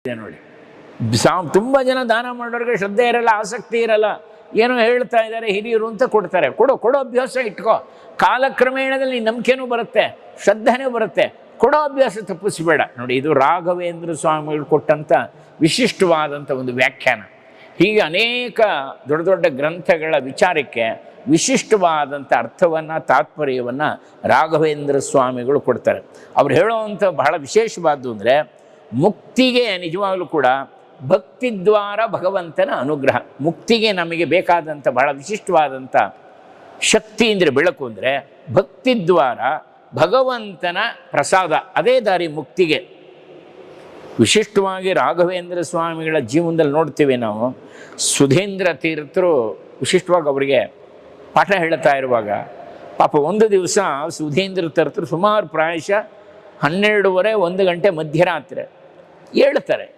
ಇದೆ ನೋಡಿ. ತುಂಬ ಜನ ದಾನ ಮಾಡೋರಿಗೆ ಶ್ರದ್ಧೆ ಇರಲ್ಲ, ಆಸಕ್ತಿ ಇರಲ್ಲ, ಏನೋ ಹೇಳ್ತಾ ಇದ್ದಾರೆ ಹಿರಿಯರು ಅಂತ ಕೊಡ್ತಾರೆ. ಕೊಡೋ ಅಭ್ಯಾಸ ಇಟ್ಕೋ. ಕಾಲಕ್ರಮೇಣದಲ್ಲಿ ನಂಬಿಕೆನೂ ಬರುತ್ತೆ, ಶ್ರದ್ಧೆನೂ ಬರುತ್ತೆ. ಕೊಡೋ ಅಭ್ಯಾಸ ತಪ್ಪಿಸಬೇಡ. ನೋಡಿ, ಇದು ರಾಘವೇಂದ್ರ ಸ್ವಾಮಿಗಳು ಕೊಟ್ಟಂಥ ವಿಶಿಷ್ಟವಾದಂಥ ಒಂದು ವ್ಯಾಖ್ಯಾನ. ಹೀಗೆ ಅನೇಕ ದೊಡ್ಡ ದೊಡ್ಡ ಗ್ರಂಥಗಳ ವಿಚಾರಕ್ಕೆ ವಿಶಿಷ್ಟವಾದಂಥ ಅರ್ಥವನ್ನು, ತಾತ್ಪರ್ಯವನ್ನು ರಾಘವೇಂದ್ರ ಸ್ವಾಮಿಗಳು ಕೊಡ್ತಾರೆ. ಅವ್ರು ಹೇಳೋವಂಥ ಬಹಳ ವಿಶೇಷವಾದ್ದು ಅಂದರೆ, ಮುಕ್ತಿಗೆ ನಿಜವಾಗಲೂ ಕೂಡ ಭಕ್ತಿದ್ವಾರ ಭಗವಂತನ ಅನುಗ್ರಹ. ಮುಕ್ತಿಗೆ ನಮಗೆ ಬೇಕಾದಂಥ ಬಹಳ ವಿಶಿಷ್ಟವಾದಂಥ ಶಕ್ತಿ ಅಂದರೆ, ಬೆಳಕು ಅಂದರೆ ಭಕ್ತಿದ್ವಾರ, ಭಗವಂತನ ಪ್ರಸಾದ, ಅದೇ ದಾರಿ ಮುಕ್ತಿಗೆ. ವಿಶಿಷ್ಟವಾಗಿ ರಾಘವೇಂದ್ರ ಸ್ವಾಮಿಗಳ ಜೀವನದಲ್ಲಿ ನೋಡ್ತೀವಿ ನಾವು. ಸುಧೀಂದ್ರ ತೀರ್ಥರು ವಿಶಿಷ್ಟವಾಗಿ ಅವರಿಗೆ ಪಾಠ ಹೇಳ್ತಾ ಇರುವಾಗ, ಪಾಪ ಒಂದು ದಿವಸ ಸುಧೀಂದ್ರ ತೀರ್ಥರು ಸುಮಾರು ಪ್ರಾಯಶಃ 12:30, 1 ಗಂಟೆ ಮಧ್ಯರಾತ್ರಿ ಹೇಳ್ತಾರೆ.